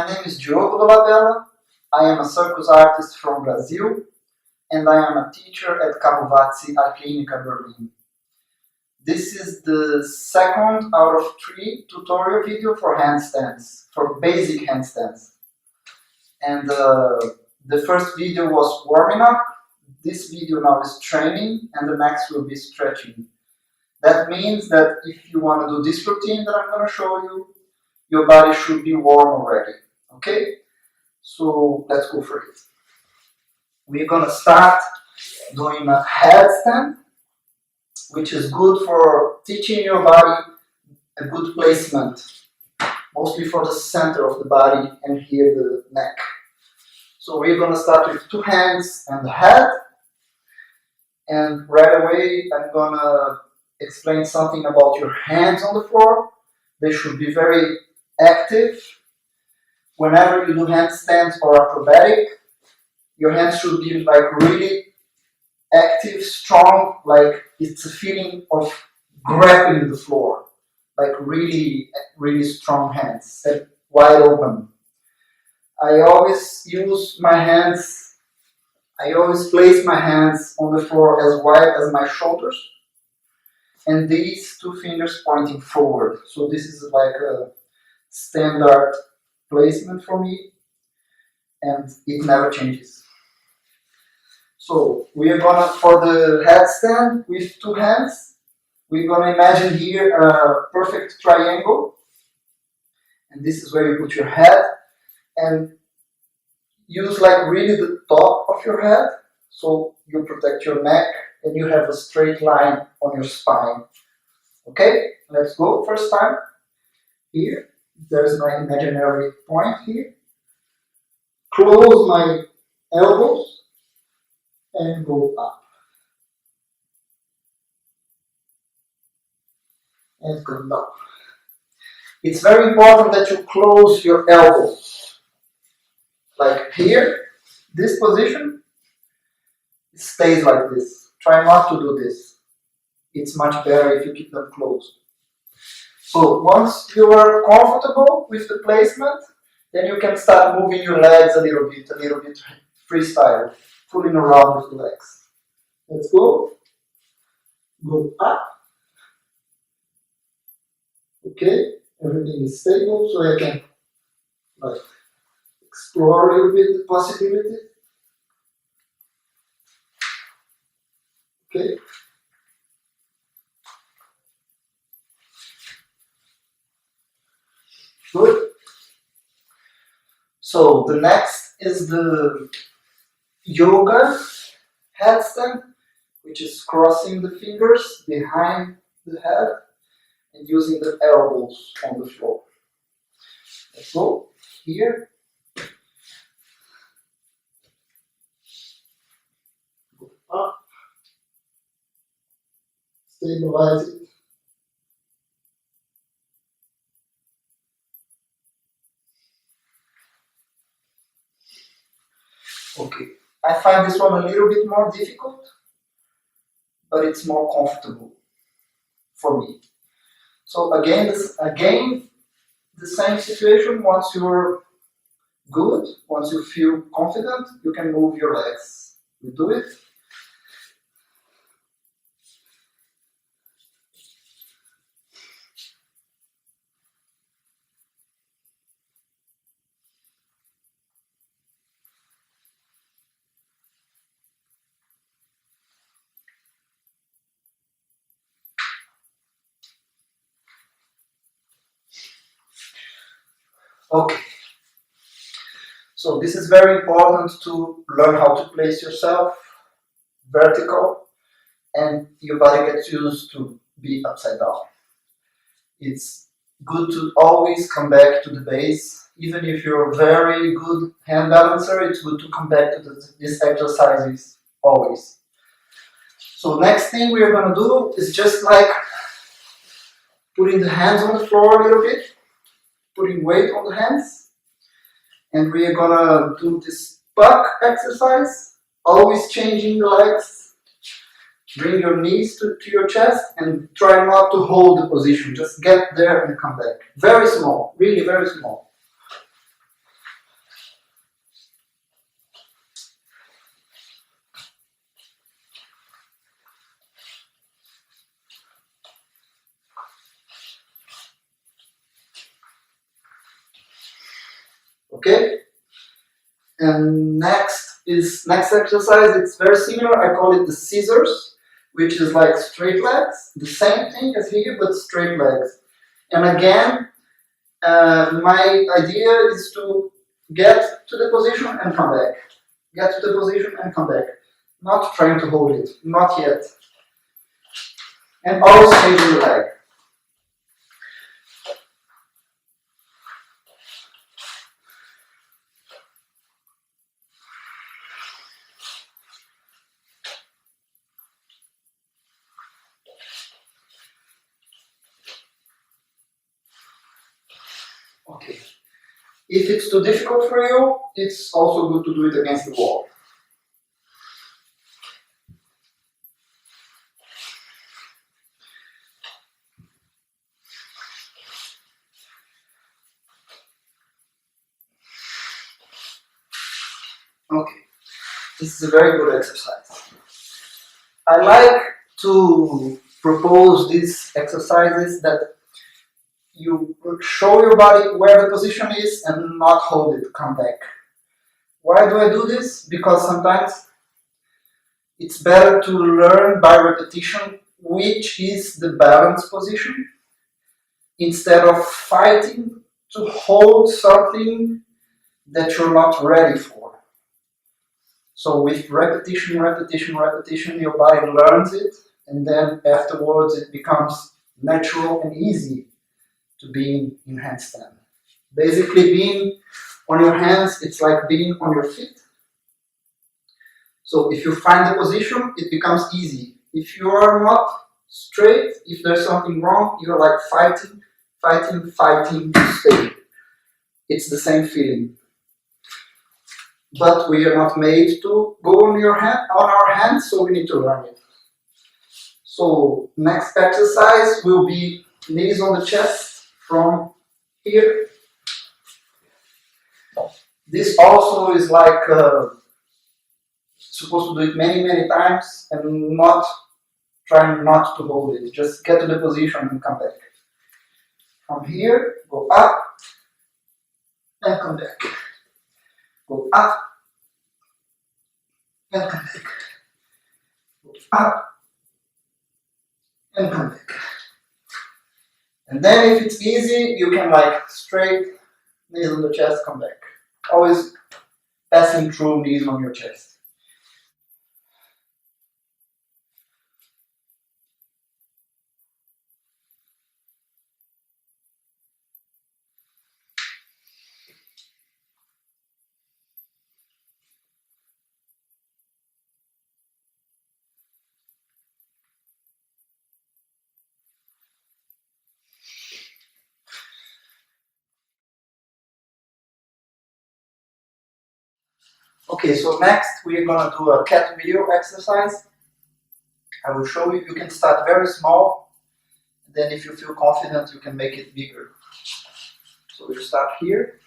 my name is Diogo. I am a circus artist from Brazil, and I am a teacher at CABUWAZI Clínica Berlin. This is the second out of 3 tutorial video for handstands, for basic handstands. And the first video was warming up. This video now is training, and the next will be stretching. That means that if you want to do this routine that I'm going to show you, your body should be warm already. Okay? So let's go for it. We're going to start doing a headstand, which is good for teaching your body a good placement, mostly for the center of the body and here the neck. So we're going to start with 2 hands and the head, and right away I'm going to explain something about your hands on the floor. They should be very active. Whenever you do handstands or acrobatic, your hands should be like really active, strong, like it's a feeling of grabbing the floor, like really, really strong hands, and wide open. I always use my hands, I always place my hands on the floor as wide as my shoulders, and these 2 fingers pointing forward. So this is like a standard placement for me, and it never changes. So we are gonna, for the headstand with 2 hands, we're gonna imagine here a perfect triangle, and this is where you put your head, and use like really the top of your head, so you protect your neck and you have a straight line on your spine. Okay, let's go. First time. Here, there's my imaginary point here. Close my elbows and go up. And come down. It's very important that you close your elbows. Like here, this position, it stays like this. Try not to do this. It's much better if you keep them closed. So once you are comfortable with the placement, then you can start moving your legs a little bit freestyle, fooling around with the legs. Let's go. Go up. Okay, everything is stable, so I can like explore a little bit the possibility. Okay. Good. So the next is the yoga headstand, which is crossing the fingers behind the head and using the elbows on the floor. Let's go. Here. Go up. Stabilize it. Okay, I find this one a little bit more difficult, but it's more comfortable for me. So again, the same situation. Once you're good, once you feel confident, you can move your legs. We do it. Okay, so this is very important to learn how to place yourself vertical, and your body gets used to be upside down. It's good to always come back to the base. Even if you're a very good hand balancer, it's good to come back to these exercises always. So next thing we're going to do is just like putting the hands on the floor a little bit, putting weight on the hands, and we are gonna do this puck exercise, always changing the legs. Bring your knees to your chest and try not to hold the position, just get there and come back. Very small, really very small. Okay? And next exercise, it's very similar. I call it the scissors, which is like straight legs, the same thing as here, but straight legs. And again, my idea is to get to the position and come back. Get to the position and come back. Not trying to hold it, not yet. And always changing the leg. Okay. If it's too difficult for you, it's also good to do it against the wall. Okay, this is a very good exercise. I like to propose these exercises that you show your body where the position is and not hold it, come back. Why do I do this? Because sometimes it's better to learn by repetition which is the balance position instead of fighting to hold something that you're not ready for. So with repetition, your body learns it, and then afterwards it becomes natural and easy to be in handstand. Basically, being on your hands, it's like being on your feet. So if you find the position, it becomes easy. If you are not straight, if there's something wrong, you're like fighting to stay. It's the same feeling. But we are not made to go on our hands, so we need to learn it. So next exercise will be knees on the chest from here. This also is like supposed to do it many times and trying not to hold it. Just get to the position and come back. From here, go up and come back. Go up and come back. Go up and come back. And then if it's easy, you can like straight, knees on the chest, come back. Always passing through knees on your chest. Okay, so next we're gonna do a cat wheel exercise. I will show you. You can start very small. Then if you feel confident, you can make it bigger. So we start here.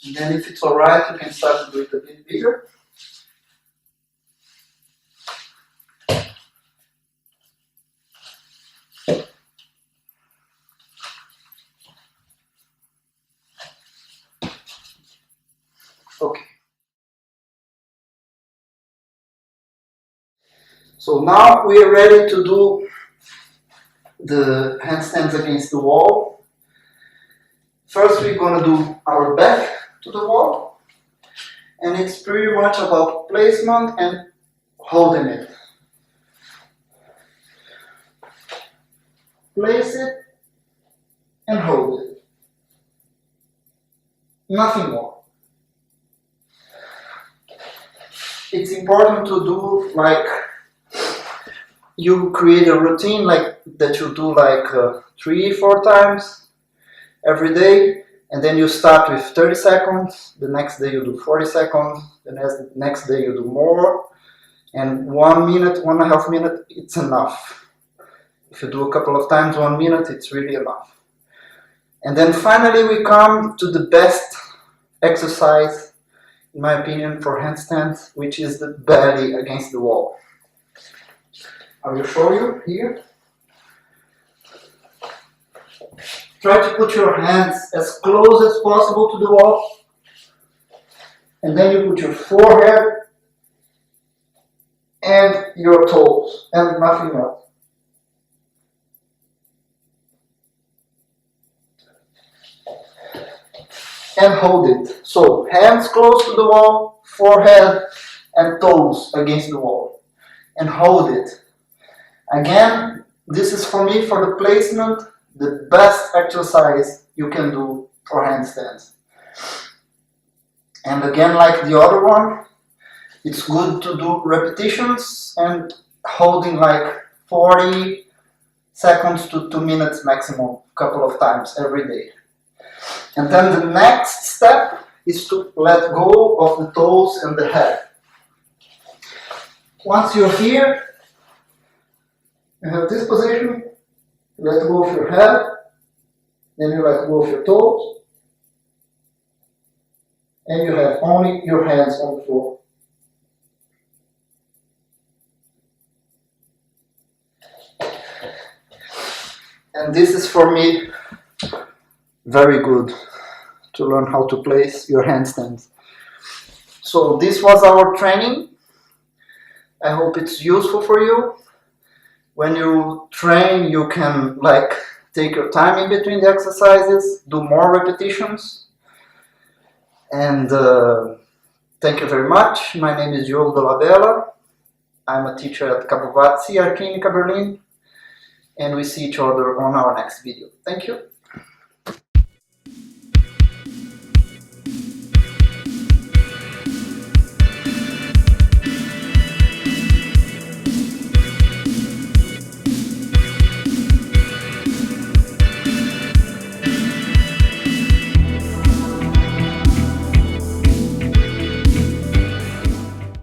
And then if it's alright, you can start to do it a bit bigger. Okay. So now we are ready to do the handstands against the wall. First we're going to do our back to the wall. And it's pretty much about placement and holding it. Place it and hold it. Nothing more. It's important to do like you create a routine like that you do like 3-4 times every day, and then you start with 30 seconds, the next day you do 40 seconds, the next day you do more, and 1 minute, 1.5 minutes, it's enough. If you do a couple of times 1 minute, it's really enough. And then finally we come to the best exercise, in my opinion, for handstands, which is the belly against the wall. I will show you here. Try to put your hands as close as possible to the wall. And then you put your forehead and your toes and nothing else. And hold it. So hands close to the wall, forehead and toes against the wall. And hold it. Again, this is for me, for the placement, the best exercise you can do for handstands. And again, like the other one, it's good to do repetitions and holding like 40 seconds to 2 minutes maximum, a couple of times every day. And then the next step is to let go of the toes and the head. Once you're here, you have this position, you let go of your head, then you let go of your toes, and you have only your hands on the floor. And this is for me very good to learn how to place your handstands. So this was our training. I hope it's useful for you. When you train, you can take your time in between the exercises, do more repetitions. And thank you very much. My name is Diogo. I'm a teacher at CABUWAZI, Klinika Berlin. And we see each other on our next video. Thank you.